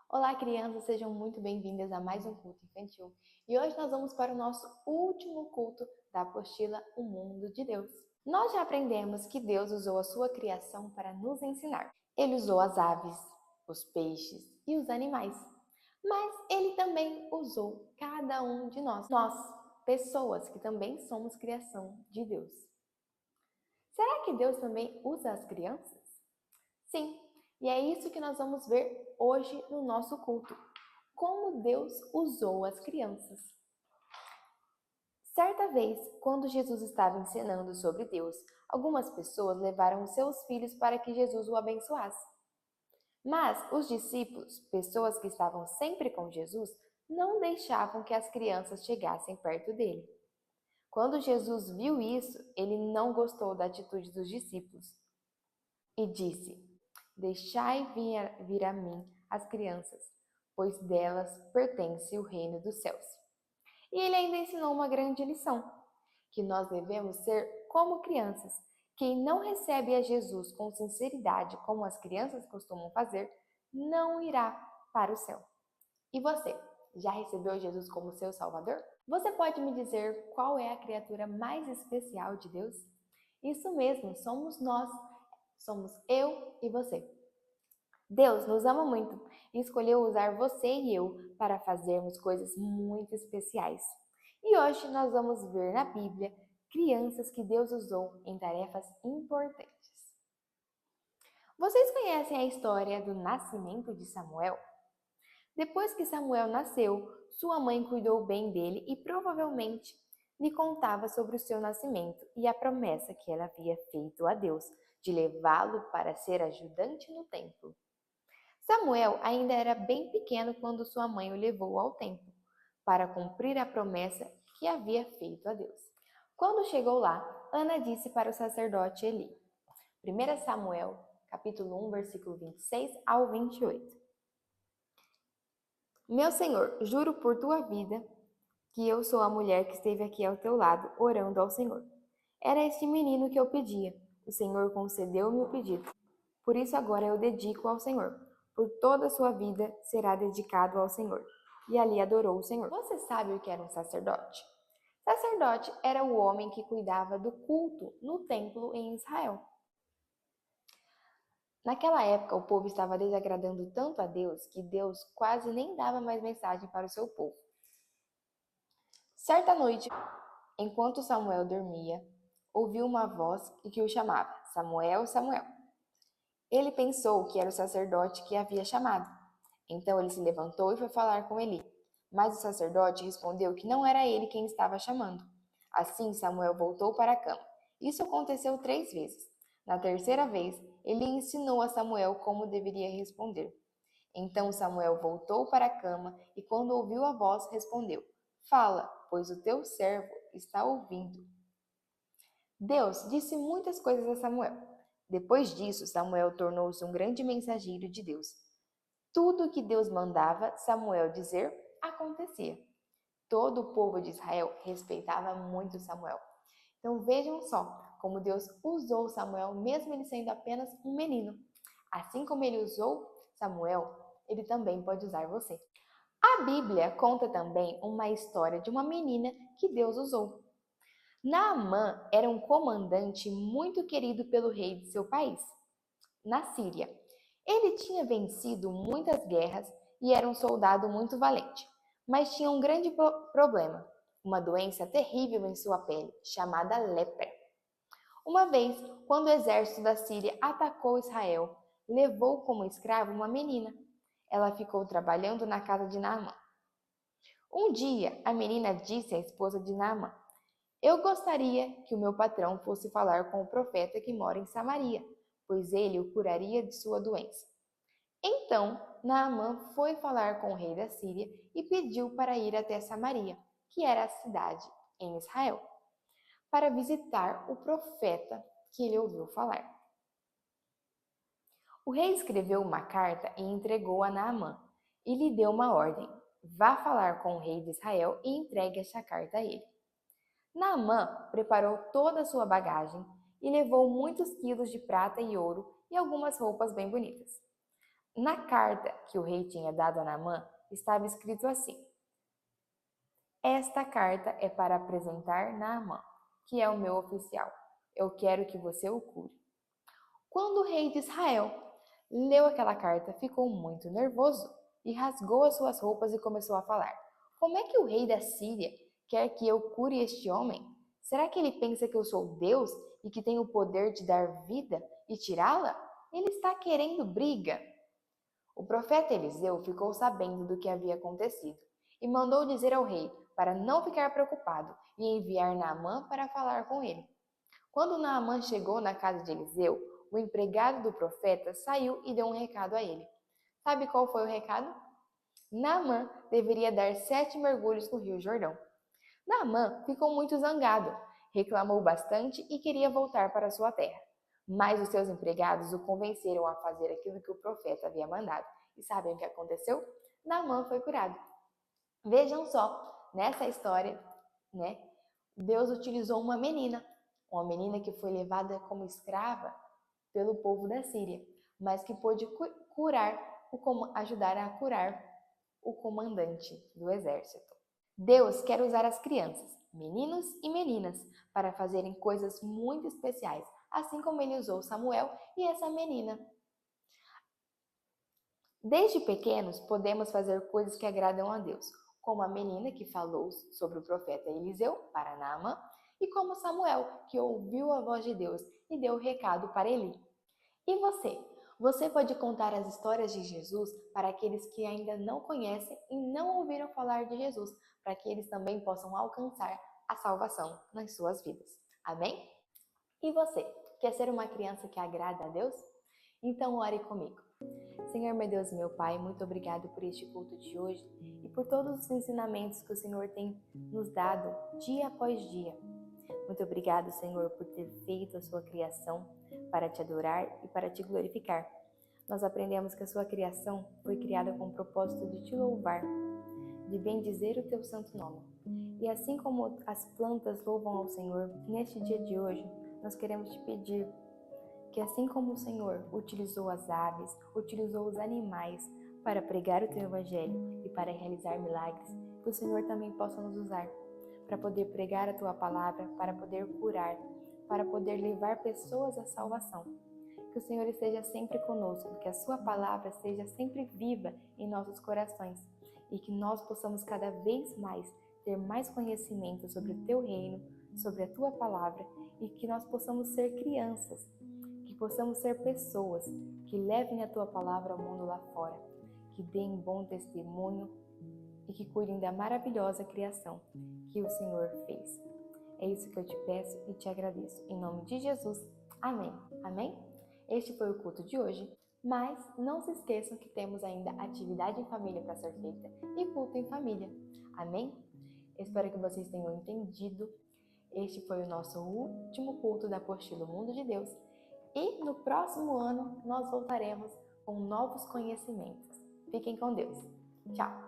Olá, crianças, sejam muito bem-vindas a mais um culto infantil. E hoje nós vamos para o nosso último culto da apostila O Mundo de Deus. Nós já aprendemos que Deus usou a sua criação para nos ensinar. Ele usou as aves, os peixes e os animais. Mas ele também usou cada um de nós, pessoas que também somos criação de Deus. Será que Deus também usa as crianças? Sim, e é isso que nós vamos ver hoje no nosso culto. Como Deus usou as crianças. Certa vez, quando Jesus estava ensinando sobre Deus, algumas pessoas levaram os seus filhos para que Jesus o abençoasse. Mas os discípulos, pessoas que estavam sempre com Jesus, não deixavam que as crianças chegassem perto dele. Quando Jesus viu isso, ele não gostou da atitude dos discípulos e disse: Deixai vir a mim as crianças, pois delas pertence o reino dos céus. E ele ainda ensinou uma grande lição, que nós devemos ser como crianças. Quem não recebe a Jesus com sinceridade, como as crianças costumam fazer, não irá para o céu. E você, já recebeu Jesus como seu Salvador? Você pode me dizer qual é a criatura mais especial de Deus? Isso mesmo, somos nós. Somos eu e você. Deus nos ama muito e escolheu usar você e eu para fazermos coisas muito especiais. E hoje nós vamos ver na Bíblia crianças que Deus usou em tarefas importantes. Vocês conhecem a história do nascimento de Samuel? Depois que Samuel nasceu, sua mãe cuidou bem dele e provavelmente lhe contava sobre o seu nascimento e a promessa que ela havia feito a Deus de levá-lo para ser ajudante no templo. Samuel ainda era bem pequeno quando sua mãe o levou ao templo para cumprir a promessa que havia feito a Deus. Quando chegou lá, Ana disse para o sacerdote Eli, 1 Samuel, capítulo 1, versículo 26 ao 28. Meu Senhor, juro por tua vida que eu sou a mulher que esteve aqui ao teu lado, orando ao Senhor. Era este menino que eu pedia. O Senhor concedeu-me o pedido. Por isso agora eu dedico ao Senhor. Por toda a sua vida será dedicado ao Senhor. E ali adorou o Senhor. Você sabe o que era um sacerdote? Sacerdote era o homem que cuidava do culto no templo em Israel. Naquela época, o povo estava desagradando tanto a Deus que Deus quase nem dava mais mensagem para o seu povo. Certa noite, enquanto Samuel dormia, ouviu uma voz que o chamava: Samuel, Samuel. Ele pensou que era o sacerdote que havia chamado. Então ele se levantou e foi falar com Eli. Mas o sacerdote respondeu que não era ele quem estava chamando. Assim Samuel voltou para a cama. Isso aconteceu 3 vezes. Na terceira vez, ele ensinou a Samuel como deveria responder. Então Samuel voltou para a cama e, quando ouviu a voz, respondeu: Fala, pois o teu servo está ouvindo. Deus disse muitas coisas a Samuel. Depois disso, Samuel tornou-se um grande mensageiro de Deus. Tudo o que Deus mandava Samuel dizer acontecia. Todo o povo de Israel respeitava muito Samuel. Então vejam só como Deus usou Samuel, mesmo ele sendo apenas um menino. Assim como ele usou Samuel, ele também pode usar você. A Bíblia conta também uma história de uma menina que Deus usou. Naamã era um comandante muito querido pelo rei de seu país, na Síria. Ele tinha vencido muitas guerras e era um soldado muito valente, mas tinha um grande problema, uma doença terrível em sua pele, chamada lepra. Uma vez, quando o exército da Síria atacou Israel, levou como escrava uma menina. Ela ficou trabalhando na casa de Naamã. Um dia, a menina disse à esposa de Naamã: Eu gostaria que o meu patrão fosse falar com o profeta que mora em Samaria, pois ele o curaria de sua doença. Então, Naamã foi falar com o rei da Síria e pediu para ir até Samaria, que era a cidade em Israel, para visitar o profeta que ele ouviu falar. O rei escreveu uma carta e entregou a Naamã, e lhe deu uma ordem: vá falar com o rei de Israel e entregue esta carta a ele. Naamã preparou toda a sua bagagem e levou muitos quilos de prata e ouro e algumas roupas bem bonitas. Na carta que o rei tinha dado a Naamã, estava escrito assim: esta carta é para apresentar Naamã, que é o meu oficial. Eu quero que você o cure. Quando o rei de Israel leu aquela carta, ficou muito nervoso e rasgou as suas roupas e começou a falar: como é que o rei da Síria quer que eu cure este homem? Será que ele pensa que eu sou Deus e que tenho o poder de dar vida e tirá-la? Ele está querendo briga. O profeta Eliseu ficou sabendo do que havia acontecido e mandou dizer ao rei para não ficar preocupado e enviar Naamã para falar com ele. Quando Naamã chegou na casa de Eliseu, o empregado do profeta saiu e deu um recado a ele. Sabe qual foi o recado? Naamã deveria dar 7 mergulhos no Rio Jordão. Naamã ficou muito zangado, reclamou bastante e queria voltar para sua terra. Mas os seus empregados o convenceram a fazer aquilo que o profeta havia mandado. E sabem o que aconteceu? Naamã foi curado. Vejam só, nessa história, né, Deus utilizou uma menina que foi levada como escrava pelo povo da Síria, mas que pôde ajudar a curar o comandante do exército. Deus quer usar as crianças, meninos e meninas, para fazerem coisas muito especiais, assim como ele usou Samuel e essa menina. Desde pequenos, podemos fazer coisas que agradam a Deus, como a menina que falou sobre o profeta Eliseu para Naamã, e como Samuel, que ouviu a voz de Deus e deu o recado para Eli. E você? Você pode contar as histórias de Jesus para aqueles que ainda não conhecem e não ouviram falar de Jesus, para que eles também possam alcançar a salvação nas suas vidas. Amém? E você? Quer ser uma criança que agrada a Deus? Então ore comigo. Senhor, meu Deus e meu Pai, muito obrigado por este culto de hoje e por todos os ensinamentos que o Senhor tem nos dado dia após dia. Muito obrigado, Senhor, por ter feito a sua criação para te adorar e para te glorificar. Nós aprendemos que a sua criação foi criada com o propósito de te louvar, de bendizer o teu santo nome. E assim como as plantas louvam ao Senhor, neste dia de hoje, nós queremos te pedir que assim como o Senhor utilizou as aves, utilizou os animais para pregar o teu evangelho e para realizar milagres, que o Senhor também possa nos usar para poder pregar a tua palavra, para poder curar, para poder levar pessoas à salvação. Que o Senhor esteja sempre conosco, que a sua palavra seja sempre viva em nossos corações e que nós possamos cada vez mais ter mais conhecimento sobre o teu reino, sobre a tua palavra e que nós possamos ser crianças, que possamos ser pessoas que levem a tua palavra ao mundo lá fora, que deem bom testemunho e que cuidem da maravilhosa criação que o Senhor fez. É isso que eu te peço e te agradeço. Em nome de Jesus, amém. Amém? Este foi o culto de hoje, mas não se esqueçam que temos ainda atividade em família para ser feita e culto em família. Amém? Espero que vocês tenham entendido. Este foi o nosso último culto da Apostila Mundo de Deus e no próximo ano nós voltaremos com novos conhecimentos. Fiquem com Deus. Tchau!